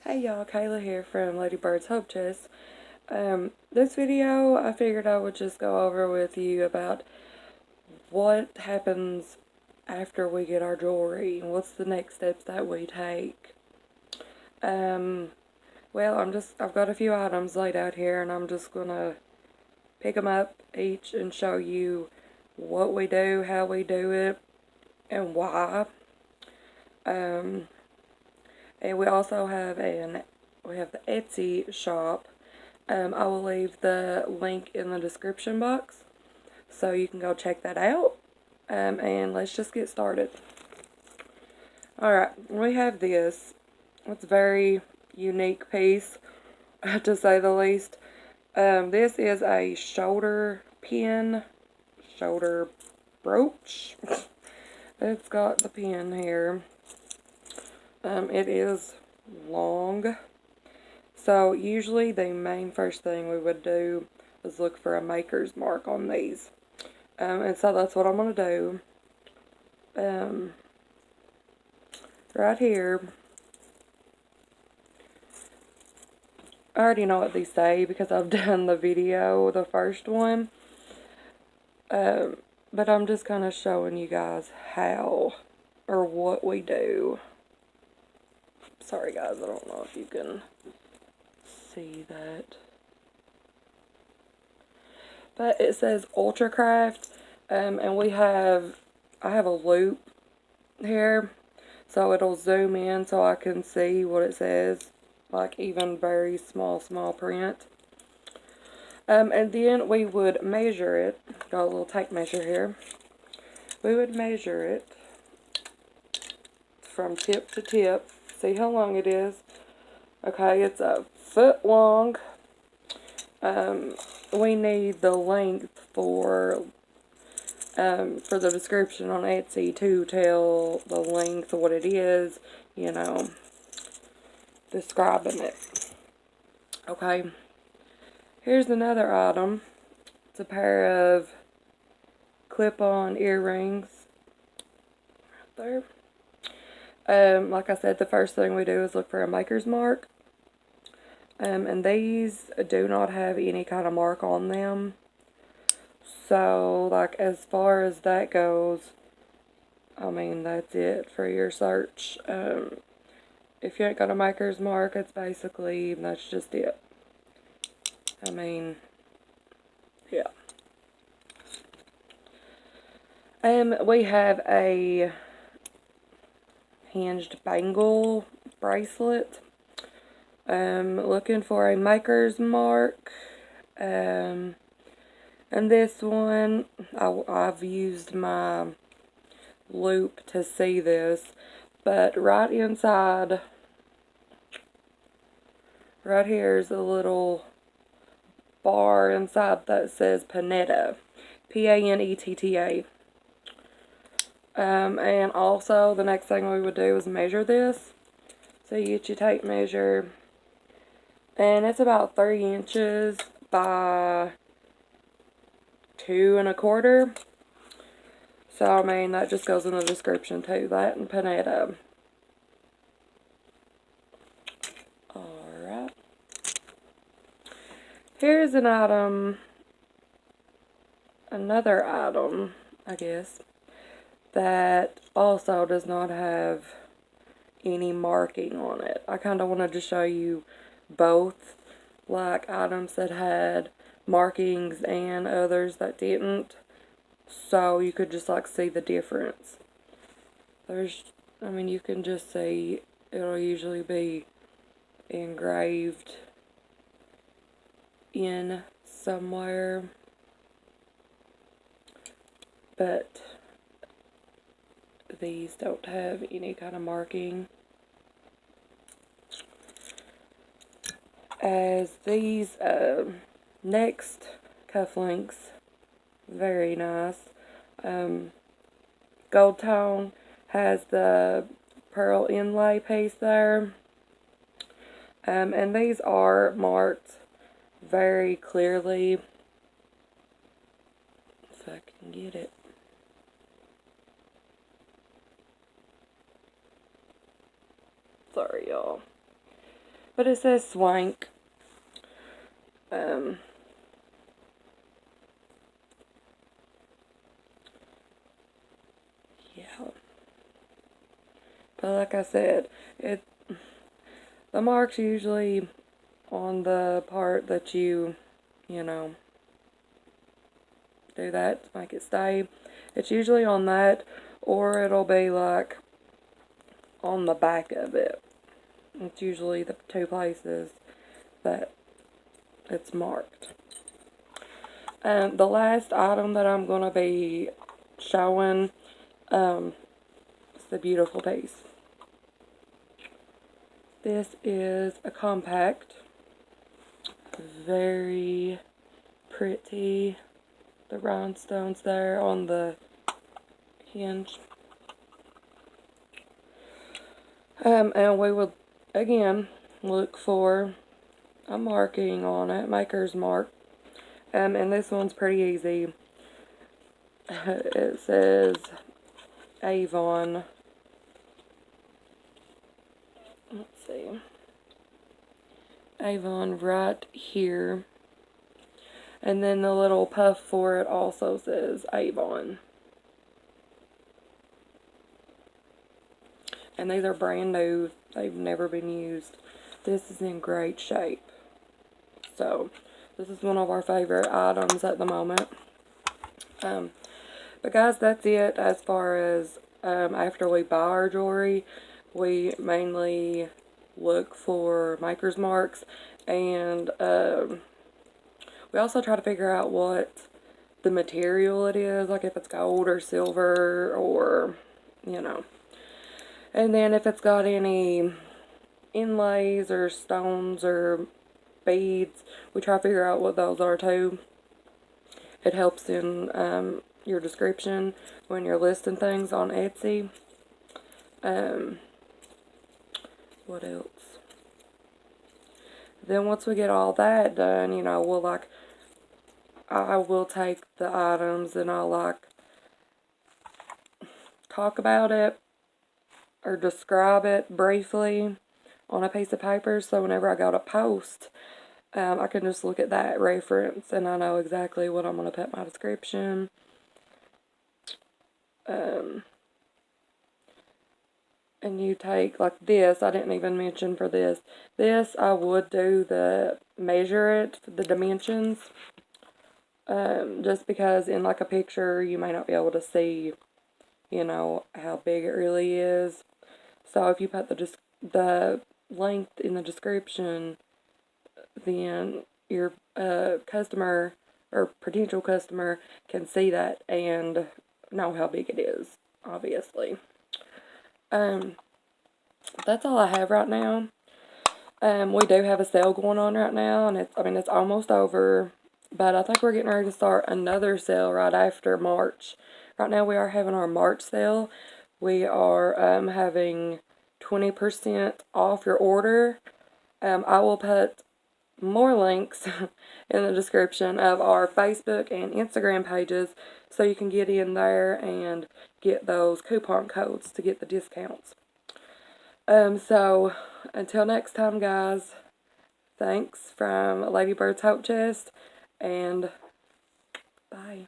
Hey y'all, Kayla here from LadybirdsHopeChest. This video I figured I would just go over with you about what happens after we get our jewelry and what's the next steps that we take. Well, I've got a few items laid out here and I'm just gonna pick them up each and show you what we do, how we do it, and why. And we also have the Etsy shop. I will leave the link in the description box so you can go check that out. And let's just get started. Alright, we have this. It's a very unique piece, to say the least. This is a shoulder pin, shoulder brooch. It's got the pin here. It is long. So usually the main first thing we would do is look for a maker's mark on these. And so that's what I'm going to do. Right here, I already know what these say because I've done the video, the first one. But I'm just kind of showing you guys how or what we do. Sorry guys, I don't know if you can see that. But it says Ultracraft, and I have a loop here, so it'll zoom in so I can see what it says, like even very small print. And then we would measure it. Got a little tape measure here. We would measure it from tip to tip. See how long it is. Okay, it's a foot long. We need the length for the description on Etsy to tell the length of what it is, you know, describing it. Okay, here's another item. It's a pair of clip-on earrings right there. Like I said, the first thing we do is look for a maker's mark. And these do not have any kind of mark on them. So, like, as far as that goes, I mean, that's it for your search. If you ain't got a maker's mark, it's basically, that's just it. I mean, yeah. We have a hinged bangle bracelet. Looking for a maker's mark. And this one, I've used my loop to see this, but right inside, right here is a little bar inside that says Panetta, P-A-N-E-T-T-A. And also the next thing we would do is measure this. So you get your tape measure, and it's about 3 inches by 2 1/4. So, I mean, that just goes in the description too, that and Panetta. Alright. Here's an item, another item, I guess, that also does not have any marking on it. I kind of wanted to show you both, like items that had markings and others that didn't, so you could just like see the difference. I mean, you can just see it'll usually be engraved in somewhere, but these don't have any kind of marking. As these next cufflinks, very nice. Gold tone has the pearl inlay piece there. And these are marked very clearly. If I can get it. Sorry, y'all. But it says Swank. Yeah. But like I said, the mark's usually on the part that you know, do that to make it stay. It's usually on that, or it'll be like on the back of it. It's usually the two places that it's marked. The last item that I'm going to be showing is the beautiful piece. This is a compact. Very pretty. The rhinestones there on the hinge. And we would, again, look for a marking on it, maker's mark. And this one's pretty easy. It says Avon. Let's see. Avon right here. And then the little puff for it also says Avon. And these are brand new. They've never been used. This is in great shape. So, this is one of our favorite items at the moment. But guys, that's it as far as after we buy our jewelry. We mainly look for maker's marks, and we also try to figure out what the material it is, like if it's gold or silver or, you know. And then if it's got any inlays or stones or beads, we try to figure out what those are too. It helps in your description when you're listing things on Etsy. What else? Then once we get all that done, you know, I will take the items and I'll talk about it or describe it briefly on a piece of paper, so whenever I go to post, I can just look at that reference and I know exactly what I'm going to put in my description. And you take, like this, I didn't even mention for this. This, I would do measure it, the dimensions. Just because in like a picture, you may not be able to see, you know, how big it really is. So if you put the length in the description, then your customer or potential customer can see that and know how big it is, obviously. That's all I have right now. We do have a sale going on right now, and it's almost over, but I think we're getting ready to start another sale right after March. Right now we are having our March sale. We are having 20% off your order. I will put more links in the description of our Facebook and Instagram pages so you can get in there and get those coupon codes to get the discounts. So until next time, guys, thanks from Ladybirds Hope Chest, and bye.